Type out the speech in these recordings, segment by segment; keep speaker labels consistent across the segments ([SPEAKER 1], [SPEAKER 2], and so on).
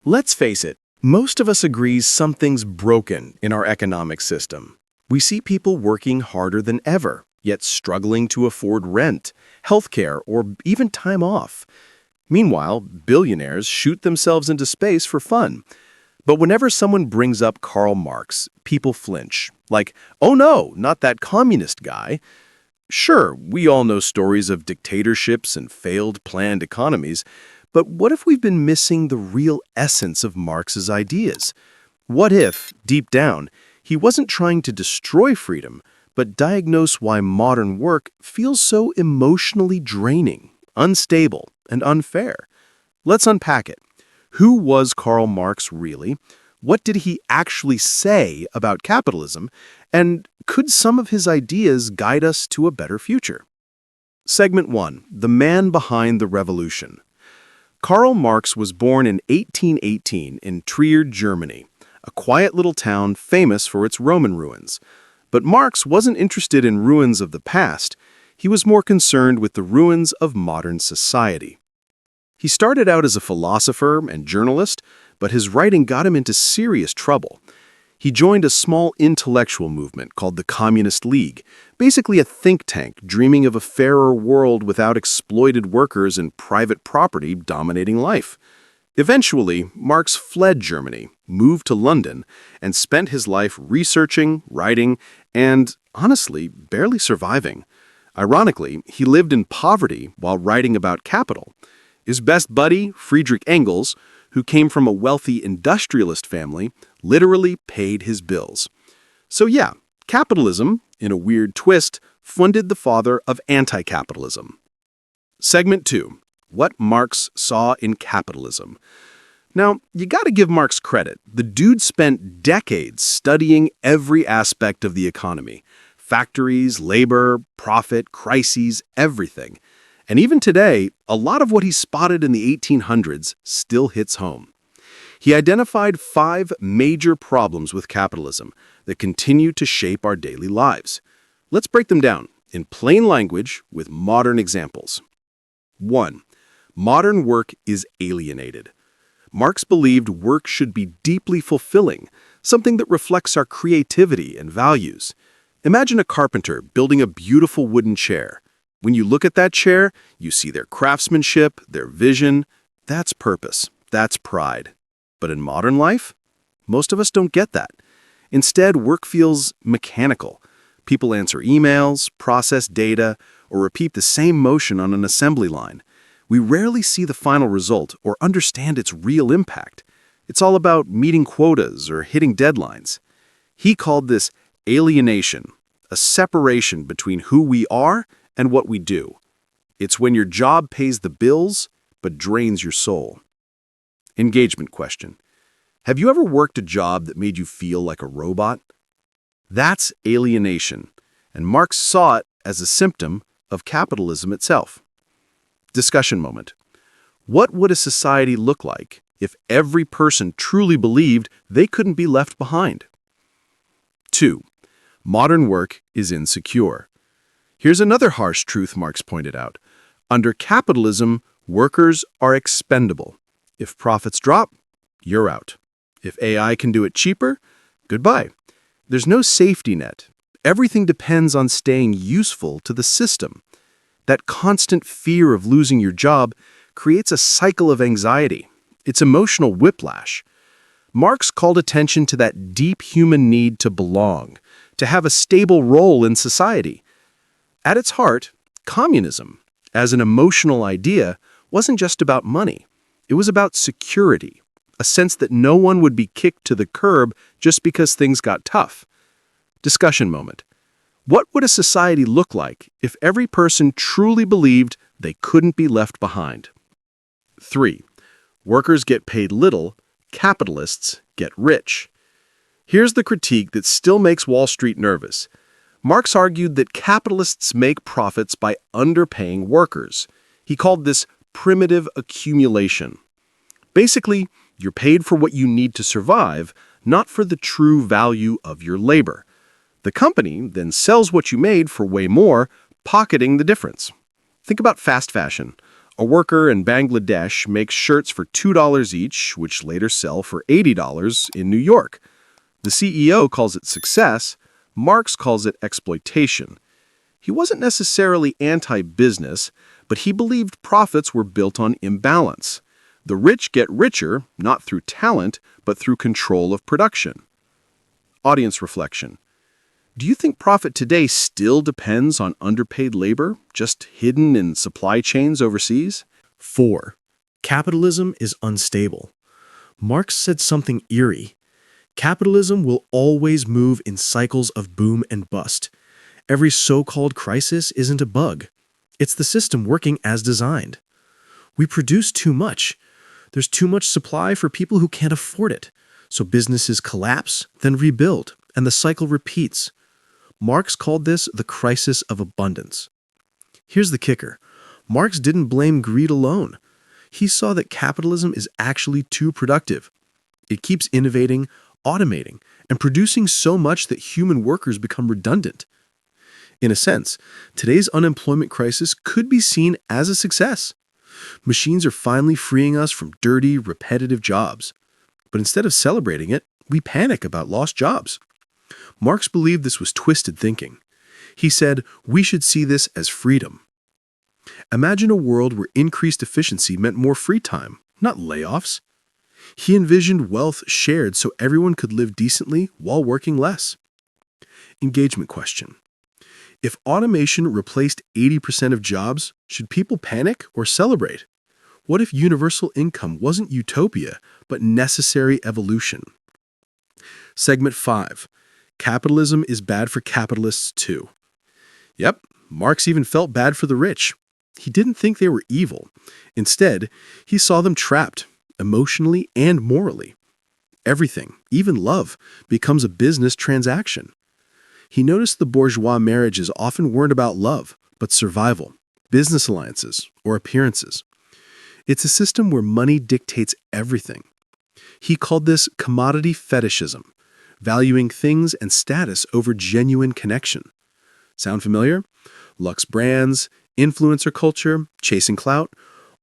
[SPEAKER 1] Let's face it, most of us agree something's broken in our economic system. We see people working harder than ever, yet struggling to afford rent, healthcare, or even time off. Meanwhile, billionaires shoot themselves into space for fun. But whenever someone brings up Karl Marx, people flinch. Like, oh no, not that communist guy. Sure, we all know stories of dictatorships and failed planned economies, but what if we've been missing the real essence of Marx's ideas? What if, deep down, he wasn't trying to destroy freedom, but diagnose why modern work feels so emotionally draining, unstable, and unfair? Let's unpack it. Who was Karl Marx really? What did he actually say about capitalism? And could some of his ideas guide us to a better future? Segment 1. The man behind the revolution. Karl Marx was born in 1818 in Trier, Germany, a quiet little town famous for its Roman ruins. But Marx wasn't interested in ruins of the past. He was more concerned with the ruins of modern society. He started out as a philosopher and journalist, but his writing got him into serious trouble. He joined a small intellectual movement called the Communist League, basically a think tank dreaming of a fairer world without exploited workers and private property dominating life. Eventually, Marx fled Germany, moved to London, and spent his life researching, writing, and, honestly, barely surviving. Ironically, he lived in poverty while writing about capital. His best buddy, Friedrich Engels, who came from a wealthy industrialist family, literally paid his bills. So yeah, capitalism, in a weird twist, funded the father of anti-capitalism. Segment 2. What Marx saw in capitalism. Now, you gotta give Marx credit. The dude spent decades studying every aspect of the economy. Factories, labor, profit, crises, everything. And even today, a lot of what he spotted in the 1800s still hits home. He identified 5 major problems with capitalism that continue to shape our daily lives. Let's break them down in plain language with modern examples. 1. Modern work is alienated. Marx believed work should be deeply fulfilling, something that reflects our creativity and values. Imagine a carpenter building a beautiful wooden chair. When you look at that chair, you see their craftsmanship, their vision. That's purpose. That's pride. But in modern life, most of us don't get that. Instead, work feels mechanical. People answer emails, process data, or repeat the same motion on an assembly line. We rarely see the final result or understand its real impact. It's all about meeting quotas or hitting deadlines. He called this alienation, a separation between who we are and what we do. It's when your job pays the bills, but drains your soul. Engagement question. Have you ever worked a job that made you feel like a robot? That's alienation, and Marx saw it as a symptom of capitalism itself. Discussion moment. What would a society look like if every person truly believed they couldn't be left behind? 2. Modern work is insecure. Here's another harsh truth Marx pointed out. Under capitalism, workers are expendable. If profits drop, you're out. If AI can do it cheaper, goodbye. There's no safety net. Everything depends on staying useful to the system. That constant fear of losing your job creates a cycle of anxiety. It's emotional whiplash. Marx called attention to that deep human need to belong, to have a stable role in society. At its heart, communism, as an emotional idea, wasn't just about money. It was about security, a sense that no one would be kicked to the curb just because things got tough. Discussion moment. What would a society look like if every person truly believed they couldn't be left behind? 3. Workers get paid little, capitalists get rich. Here's the critique that still makes Wall Street nervous. Marx argued that capitalists make profits by underpaying workers. He called this primitive accumulation. Basically, you're paid for what you need to survive, not for the true value of your labor. The company then sells what you made for way more, pocketing the difference. Think about fast fashion. A worker in Bangladesh makes shirts for $2 each, which later sell for $80 in New York. The CEO calls it success. Marx calls it exploitation. He wasn't necessarily anti-business, but he believed profits were built on imbalance. The rich get richer, not through talent, but through control of production. Audience reflection. Do you think profit today still depends on underpaid labor, just hidden in supply chains overseas?
[SPEAKER 2] 4. Capitalism is unstable. Marx said something eerie. Capitalism will always move in cycles of boom and bust. Every so-called crisis isn't a bug. It's the system working as designed. We produce too much. There's too much supply for people who can't afford it. So businesses collapse, then rebuild, and the cycle repeats. Marx called this the crisis of abundance. Here's the kicker. Marx didn't blame greed alone. He saw that capitalism is actually too productive. It keeps innovating, automating, and producing so much that human workers become redundant. In a sense, today's unemployment crisis could be seen as a success. Machines are finally freeing us from dirty, repetitive jobs. But instead of celebrating it, we panic about lost jobs. Marx believed this was twisted thinking. He said, we should see this as freedom. Imagine a world where increased efficiency meant more free time, not layoffs. He envisioned wealth shared so everyone could live decently while working less. Engagement question. If automation replaced 80% of jobs, should people panic or celebrate? What if universal income wasn't utopia, but necessary evolution? Segment 5. Capitalism is bad for capitalists too. Yep, Marx even felt bad for the rich. He didn't think they were evil. Instead, he saw them trapped, emotionally and morally. Everything, even love, becomes a business transaction. He noticed the bourgeois marriages often weren't about love, but survival, business alliances, or appearances. It's a system where money dictates everything. He called this commodity fetishism, valuing things and status over genuine connection. Sound familiar? Luxe brands, influencer culture, chasing clout,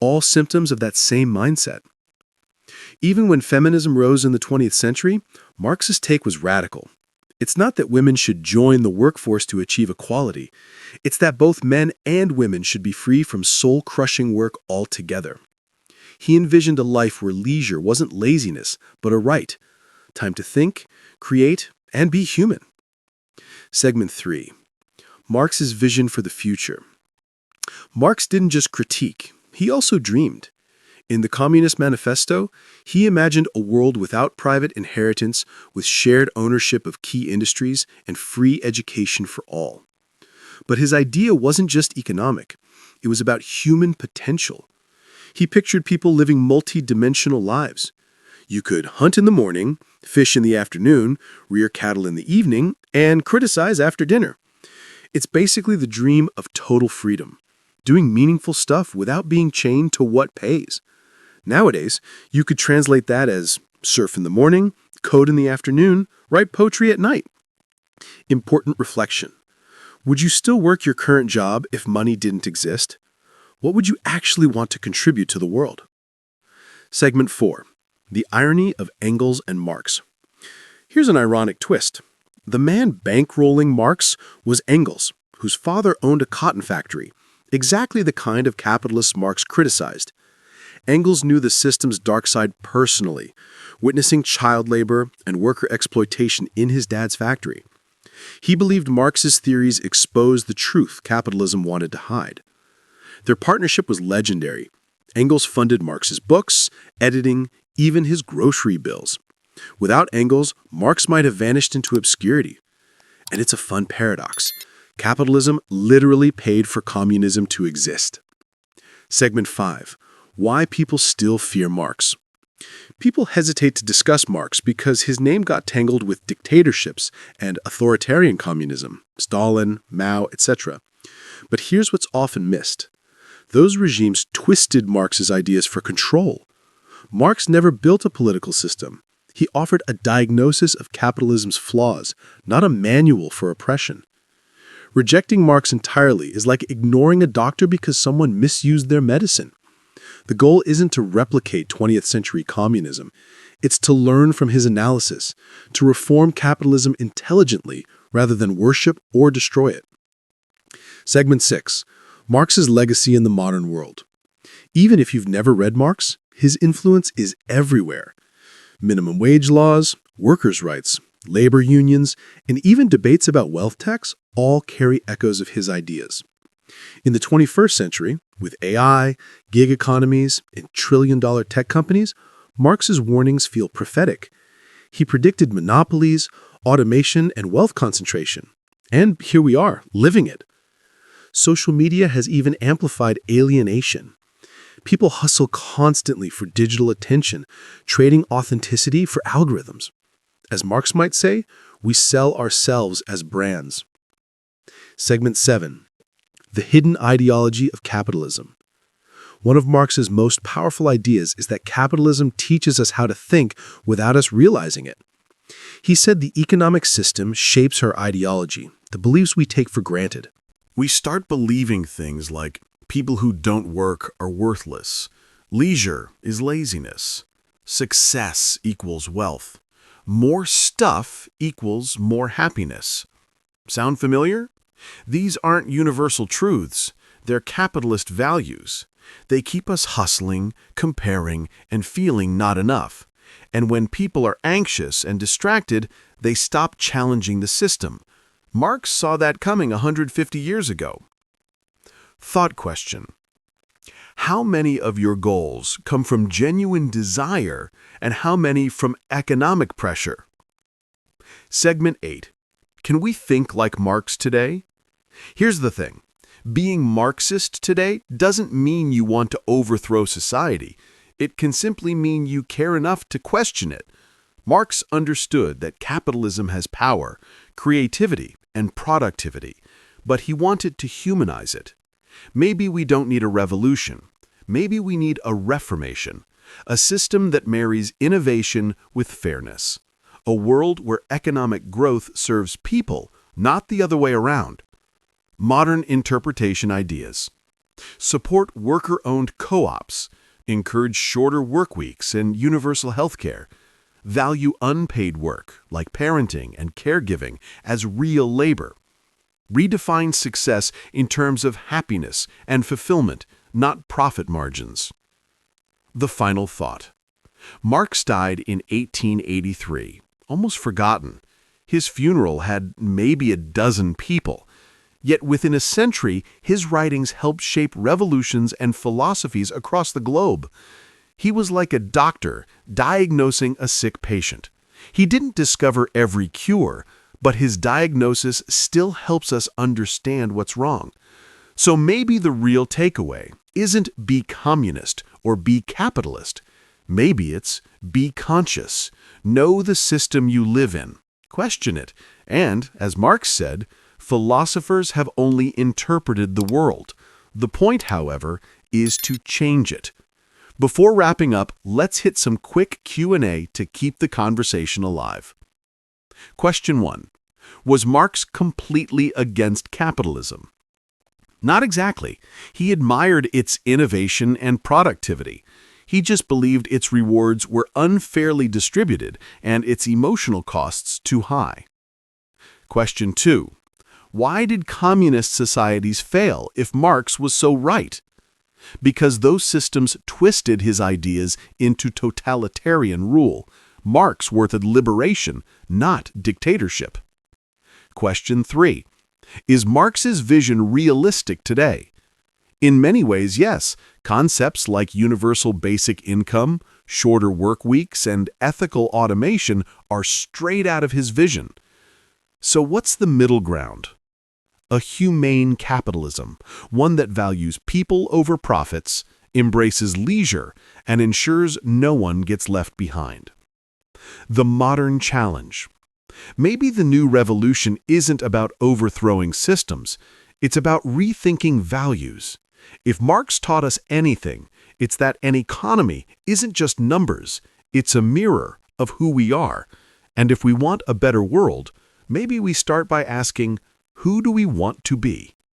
[SPEAKER 2] all symptoms of that same mindset. Even when feminism rose in the 20th century, Marx's take was radical. It's not that women should join the workforce to achieve equality. It's that both men and women should be free from soul-crushing work altogether. He envisioned a life where leisure wasn't laziness, but a right. Time to think, create, and be human. Segment 3. Marx's vision for the future. Marx didn't just critique, he also dreamed. In the Communist Manifesto, he imagined a world without private inheritance, with shared ownership of key industries and free education for all. But his idea wasn't just economic. It was about human potential. He pictured people living multi-dimensional lives. You could hunt in the morning, fish in the afternoon, rear cattle in the evening, and criticize after dinner. It's basically the dream of total freedom, doing meaningful stuff without being chained to what pays. Nowadays, you could translate that as surf in the morning, code in the afternoon, write poetry at night. Important reflection. Would you still work your current job if money didn't exist? What would you actually want to contribute to the world? Segment 4. The irony of Engels and Marx. Here's an ironic twist. The man bankrolling Marx was Engels, whose father owned a cotton factory, exactly the kind of capitalist Marx criticized. Engels knew the system's dark side personally, witnessing child labor and worker exploitation in his dad's factory. He believed Marx's theories exposed the truth capitalism wanted to hide. Their partnership was legendary. Engels funded Marx's books, editing, even his grocery bills. Without Engels, Marx might have vanished into obscurity. And it's a fun paradox. Capitalism literally paid for communism to exist. Segment 5. Why people still fear Marx. People hesitate to discuss Marx because his name got tangled with dictatorships and authoritarian communism, Stalin, Mao, etc. But here's what's often missed. Those regimes twisted Marx's ideas for control. Marx never built a political system. He offered a diagnosis of capitalism's flaws, not a manual for oppression. Rejecting Marx entirely is like ignoring a doctor because someone misused their medicine. The goal isn't to replicate 20th century communism. It's to learn from his analysis, to reform capitalism intelligently rather than worship or destroy it. Segment 6. Marx's legacy in the modern world. Even if you've never read Marx, his influence is everywhere. Minimum wage laws, workers' rights, labor unions, and even debates about wealth tax all carry echoes of his ideas. In the 21st century, with AI, gig economies, and trillion-dollar tech companies, Marx's warnings feel prophetic. He predicted monopolies, automation, and wealth concentration. And here we are, living it. Social media has even amplified alienation. People hustle constantly for digital attention, trading authenticity for algorithms. As Marx might say, we sell ourselves as brands. Segment 7. The hidden ideology of capitalism. One of Marx's most powerful ideas is that capitalism teaches us how to think without us realizing it. He said the economic system shapes our ideology, the beliefs we take for granted.
[SPEAKER 1] We start believing things like people who don't work are worthless, leisure is laziness, success equals wealth, more stuff equals more happiness. Sound familiar? These aren't universal truths, they're capitalist values. They keep us hustling, comparing, and feeling not enough. And when people are anxious and distracted, they stop challenging the system. Marx saw that coming 150 years ago. Thought question. How many of your goals come from genuine desire and how many from economic pressure? Segment 8. Can we think like Marx today? Here's the thing. Being Marxist today doesn't mean you want to overthrow society. It can simply mean you care enough to question it. Marx understood that capitalism has power, creativity, and productivity, but he wanted to humanize it. Maybe we don't need a revolution. Maybe we need a reformation, a system that marries innovation with fairness, a world where economic growth serves people, not the other way around. Modern interpretation ideas. Support worker-owned co-ops, encourage shorter work weeks and universal health care, value unpaid work like parenting and caregiving as real labor, redefine success in terms of happiness and fulfillment, not profit margins. The final thought. Marx died in 1883, almost forgotten. His funeral had maybe a dozen people. Yet within a century, his writings helped shape revolutions and philosophies across the globe. He was like a doctor diagnosing a sick patient. He didn't discover every cure, but his diagnosis still helps us understand what's wrong. So maybe the real takeaway isn't be communist or be capitalist. Maybe it's be conscious. Know the system you live in. Question it. And, as Marx said, philosophers have only interpreted the world. The point, however, is to change it. Before wrapping up, let's hit some quick Q&A to keep the conversation alive. Question 1. Was Marx completely against capitalism? Not exactly. He admired its innovation and productivity. He just believed its rewards were unfairly distributed and its emotional costs too high. Question 2. Why did communist societies fail if Marx was so right? Because those systems twisted his ideas into totalitarian rule. Marx worth liberation, not dictatorship. Question 3. Is Marx's vision realistic today? In many ways, yes. Concepts like universal basic income, shorter work weeks, and ethical automation are straight out of his vision. So what's the middle ground? A humane capitalism, one that values people over profits, embraces leisure, and ensures no one gets left behind. The modern challenge. Maybe the new revolution isn't about overthrowing systems, it's about rethinking values. If Marx taught us anything, it's that an economy isn't just numbers, it's a mirror of who we are. And if we want a better world, maybe we start by asking, who do we want to be?